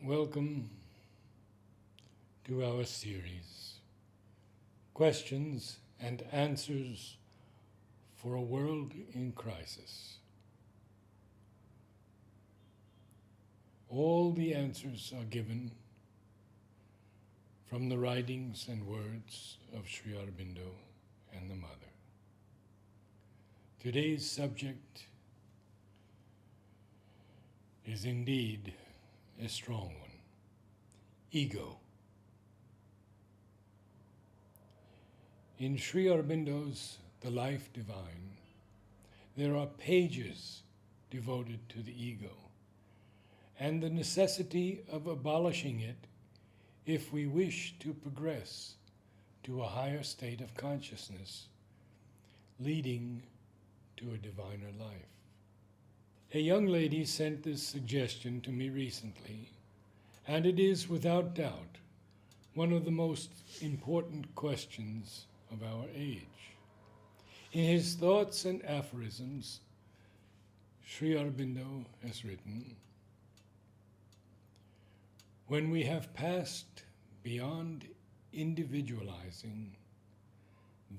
Welcome to our series, Questions and Answers for a World in Crisis. All the answers are given from the writings and words of Sri Aurobindo and the Mother. Today's subject is indeed a strong one: ego. In Sri Aurobindo's The Life Divine, there are pages devoted to the ego and the necessity of abolishing it if we wish to progress to a higher state of consciousness, leading to a diviner life. A young lady sent this suggestion to me recently, and it is without doubt one of the most important questions of our age. In his Thoughts and Aphorisms, Sri Aurobindo has written, "When we have passed beyond individualizing,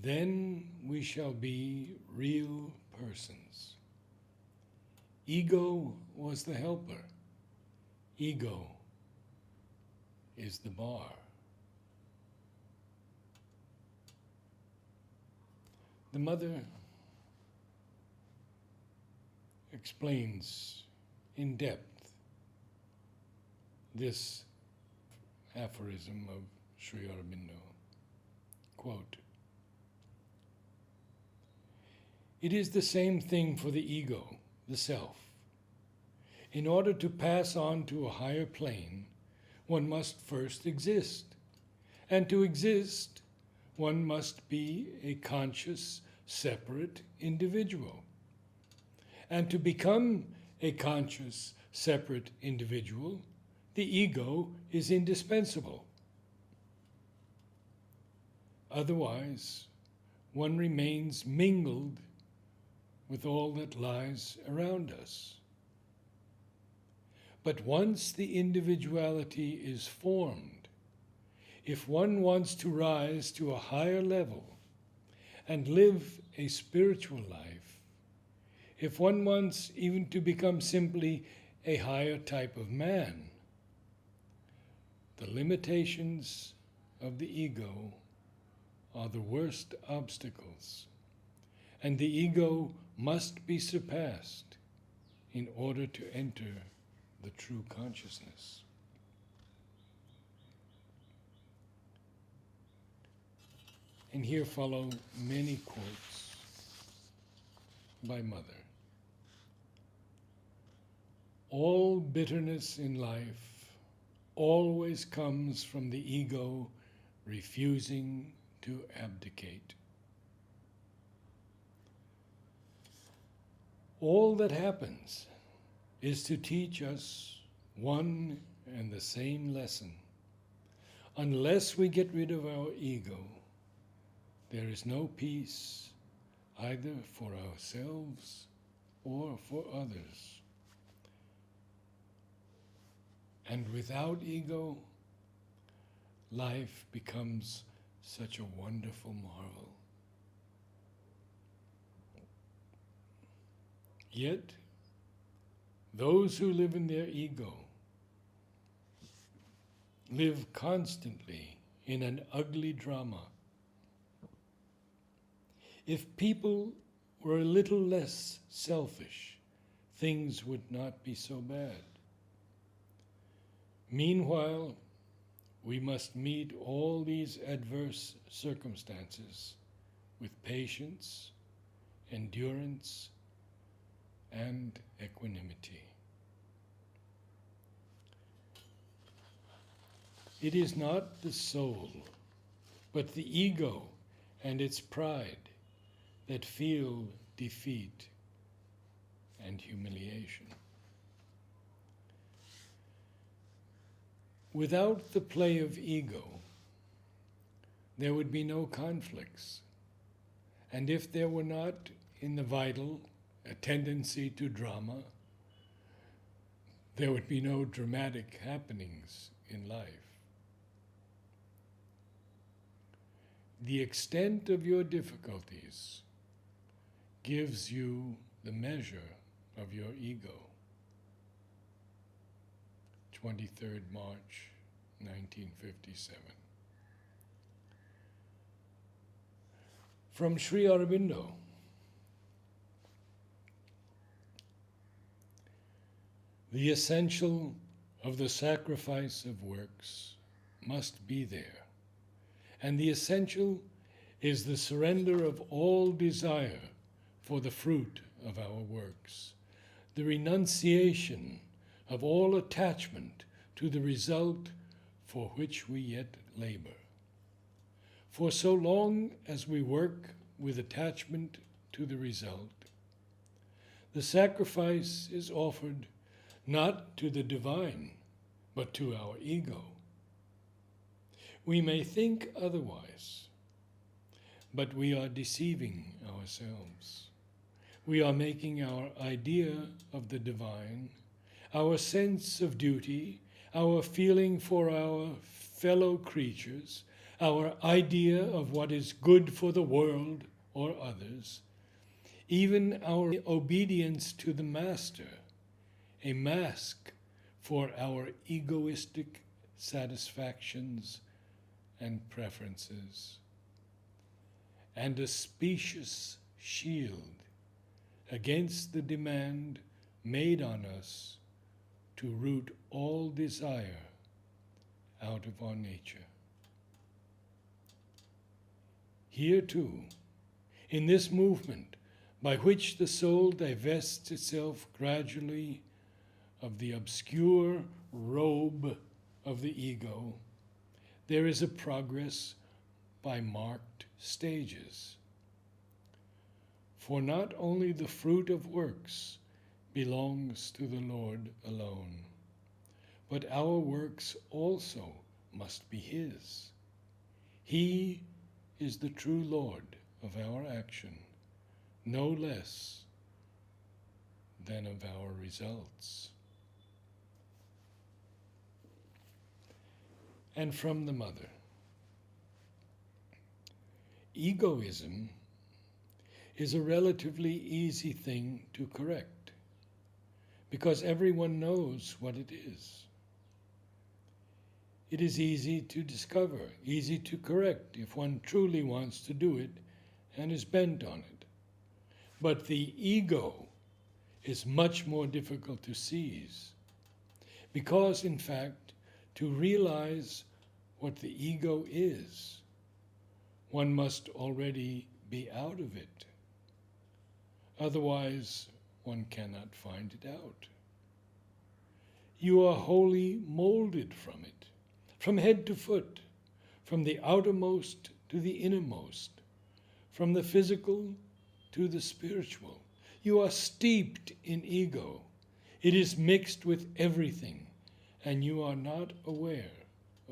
then we shall be real persons. Ego was the helper. Ego is the bar." The Mother explains in depth this aphorism of Sri Aurobindo. Quote, "It is the same thing for the ego, the self. In order to pass on to a higher plane, one must first exist. And to exist, one must be a conscious, separate individual. And to become a conscious, separate individual, the ego is indispensable. Otherwise, one remains mingled with all that lies around us. But once the individuality is formed, if one wants to rise to a higher level and live a spiritual life, if one wants even to become simply a higher type of man, the limitations of the ego are the worst obstacles, and the ego must be surpassed in order to enter the true consciousness." And here follow many quotes by Mother. "All bitterness in life always comes from the ego refusing to abdicate. All that happens is to teach us one and the same lesson. Unless we get rid of our ego, there is no peace either for ourselves or for others. And without ego, life becomes such a wonderful marvel. Yet, those who live in their ego live constantly in an ugly drama. If people were a little less selfish, things would not be so bad. Meanwhile, we must meet all these adverse circumstances with patience, endurance, and equanimity. It is not the soul, but the ego and its pride that feel defeat and humiliation. Without the play of ego, there would be no conflicts. And if there were not in the vital a tendency to drama, there would be no dramatic happenings in life. The extent of your difficulties gives you the measure of your ego. 23rd March, 1957. From Sri Aurobindo. The essential of the sacrifice of works must be there, and the essential is the surrender of all desire for the fruit of our works, the renunciation of all attachment to the result for which we yet labor. For so long as we work with attachment to the result, the sacrifice is offered not to the divine, but to our ego. We may think otherwise, but we are deceiving ourselves. We are making our idea of the divine, our sense of duty, our feeling for our fellow creatures, our idea of what is good for the world or others, even our obedience to the Master, a mask for our egoistic satisfactions and preferences, and a specious shield against the demand made on us to root all desire out of our nature. Here too, in this movement by which the soul divests itself gradually of the obscure robe of the ego, there is a progress by marked stages. For not only the fruit of works belongs to the Lord alone, but our works also must be His. He is the true Lord of our action, no less than of our results. And from the Mother. Egoism is a relatively easy thing to correct, because everyone knows what it is. It is easy to discover, easy to correct if one truly wants to do it and is bent on it. But the ego is much more difficult to seize, because in fact, to realize what the ego is, one must already be out of it. Otherwise, one cannot find it out. You are wholly molded from it, from head to foot, from the outermost to the innermost, from the physical to the spiritual. You are steeped in ego. It is mixed with everything, and you are not aware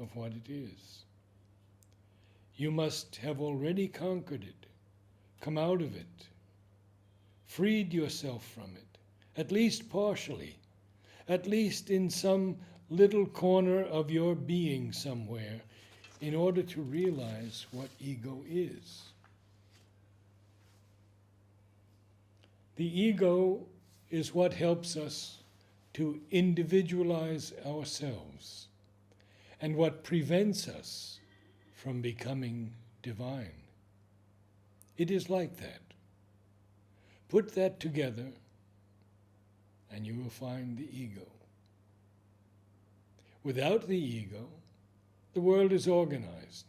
of what it is. You must have already conquered it, come out of it, freed yourself from it, at least partially, at least in some little corner of your being somewhere, in order to realize what ego is. The ego is what helps us to individualize ourselves, and what prevents us from becoming divine. It is like that. Put that together, and you will find the ego. Without the ego, the world is organized.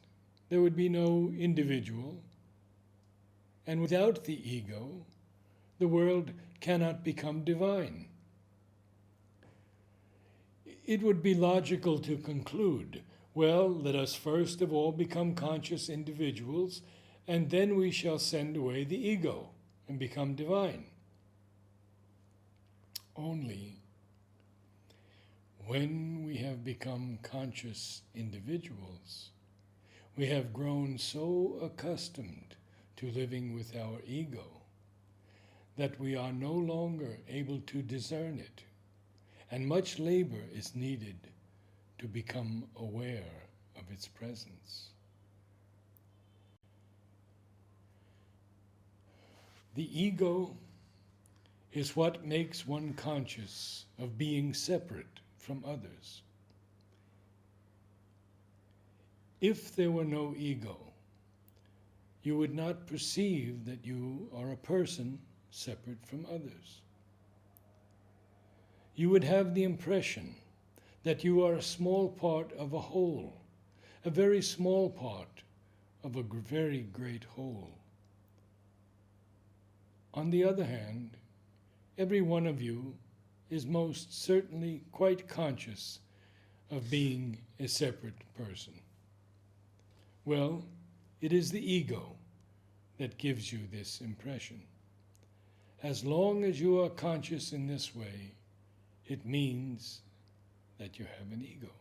There would be no individual, and without the ego, the world cannot become divine. It would be logical to conclude, well, let us first of all become conscious individuals, and then we shall send away the ego and become divine. Only when we have become conscious individuals, we have grown so accustomed to living with our ego that we are no longer able to discern it, and much labor is needed to become aware of its presence. The ego is what makes one conscious of being separate from others. If there were no ego, you would not perceive that you are a person separate from others. You would have the impression that you are a small part of a whole, a very small part of a very great whole. On the other hand, every one of you is most certainly quite conscious of being a separate person. Well, it is the ego that gives you this impression. As long as you are conscious in this way, it means that you have an ego.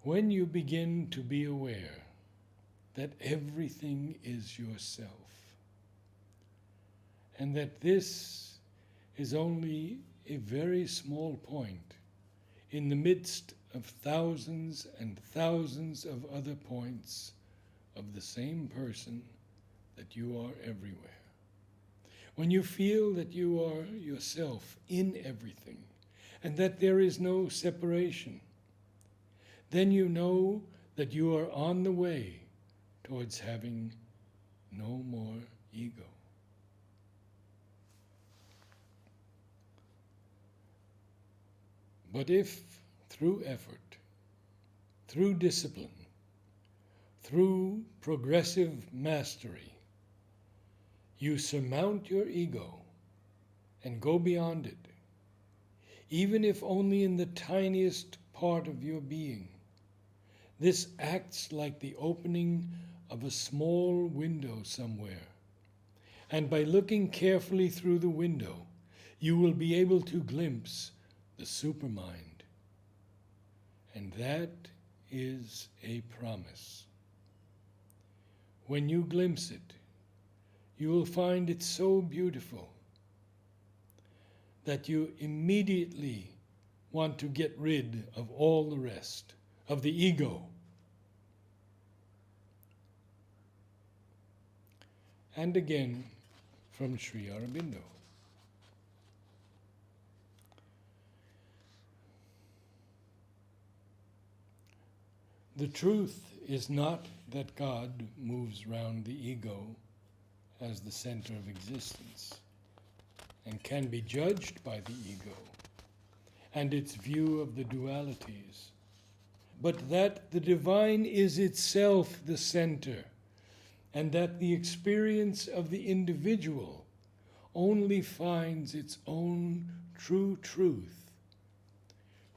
When you begin to be aware that everything is yourself, and that this is only a very small point in the midst of thousands and thousands of other points of the same person, that you are everywhere. When you feel that you are yourself in everything, and that there is no separation, then you know that you are on the way towards having no more ego. But if, through effort, through discipline, through progressive mastery, you surmount your ego and go beyond it, even if only in the tiniest part of your being, this acts like the opening of a small window somewhere. And by looking carefully through the window, you will be able to glimpse the supermind. And that is a promise. When you glimpse it, you will find it so beautiful that you immediately want to get rid of all the rest, of the ego. And again, from Sri Aurobindo. The truth is not that God moves round the ego as the center of existence and can be judged by the ego and its view of the dualities, but that the divine is itself the center, and that the experience of the individual only finds its own true truth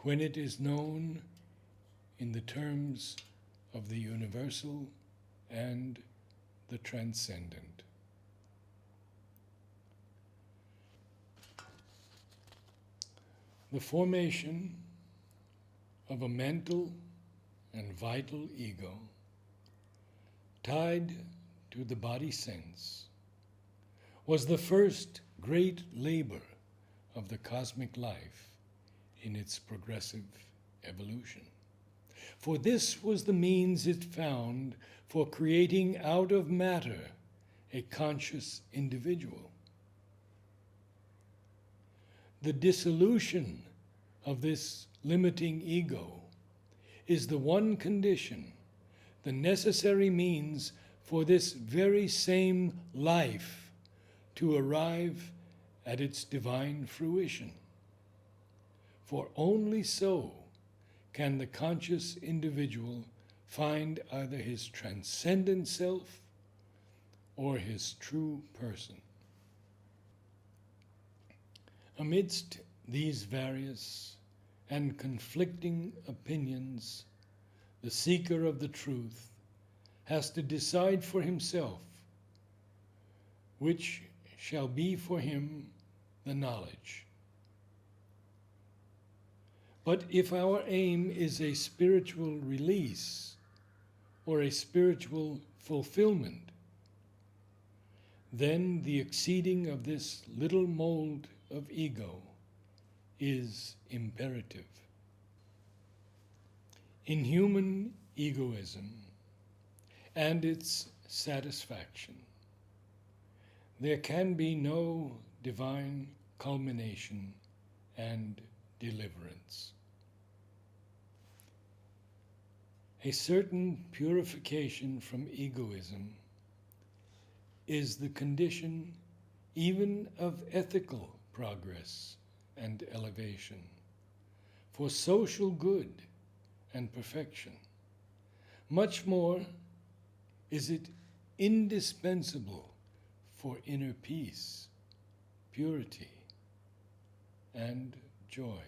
when it is known in the terms of the universal and the transcendent. The formation of a mental and vital ego tied to the body sense was the first great labor of the cosmic life in its progressive evolution. For this was the means it found for creating out of matter a conscious individual. The dissolution of this limiting ego is the one condition, the necessary means for this very same life to arrive at its divine fruition. For only so can the conscious individual find either his transcendent self or his true person. Amidst these various and conflicting opinions, the seeker of the truth has to decide for himself which shall be for him the knowledge. But if our aim is a spiritual release or a spiritual fulfillment, then the exceeding of this little mold of ego is imperative. In human egoism and its satisfaction, there can be no divine culmination and deliverance. A certain purification from egoism is the condition even of ethical progress and elevation, for social good and perfection. Much more is it indispensable for inner peace, purity, and joy.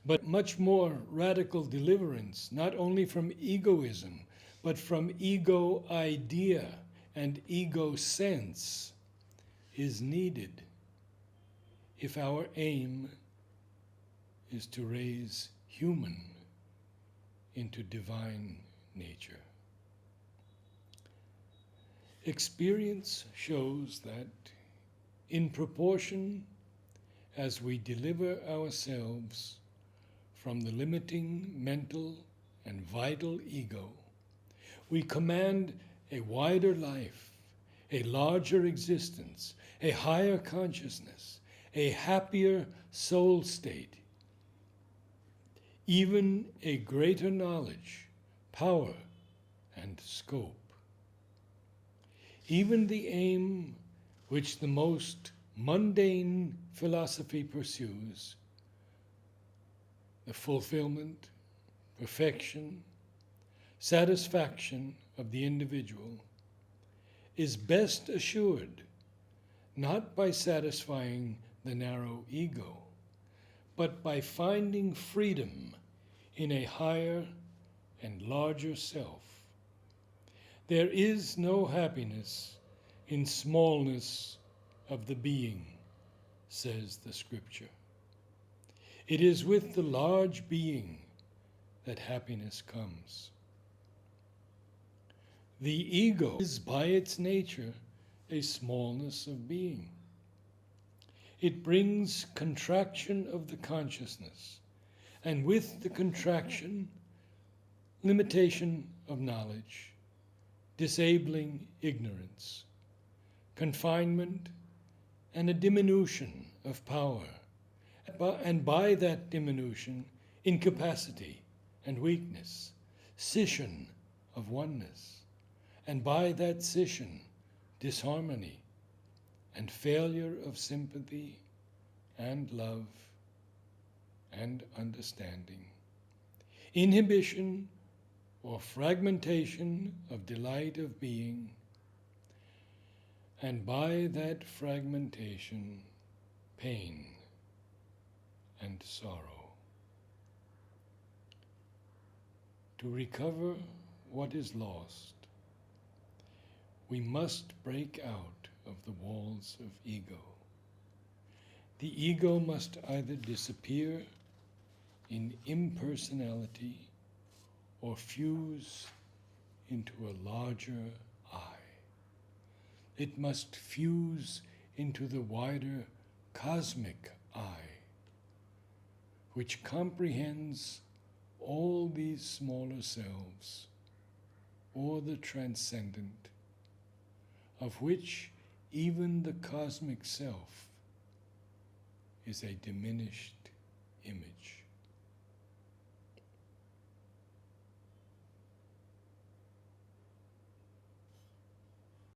But much more radical deliverance, not only from egoism, but from ego idea and ego sense, is needed if our aim is to raise human into divine nature. Experience shows that in proportion as we deliver ourselves from the limiting mental and vital ego, we command a wider life, a larger existence, a higher consciousness, a happier soul state, even a greater knowledge, power, and scope. Even the aim which the most mundane philosophy pursues, the fulfillment, perfection, satisfaction of the individual, is best assured not by satisfying the narrow ego, but by finding freedom in a higher and larger self. There is no happiness in smallness of the being, says the Scripture. It is with the large being that happiness comes. The ego is by its nature a smallness of being. It brings contraction of the consciousness, and with the contraction, limitation of knowledge, disabling ignorance, confinement, and a diminution of power, and by that diminution, incapacity and weakness, scission of oneness, and by that scission, disharmony, and failure of sympathy and love and understanding, inhibition or fragmentation of delight of being, and by that fragmentation, pain and sorrow. To recover what is lost, we must break out of the walls of ego. The ego must either disappear in impersonality or fuse into a larger I. It must fuse into the wider cosmic I, which comprehends all these smaller selves, or the transcendent, of which even the cosmic self is a diminished image.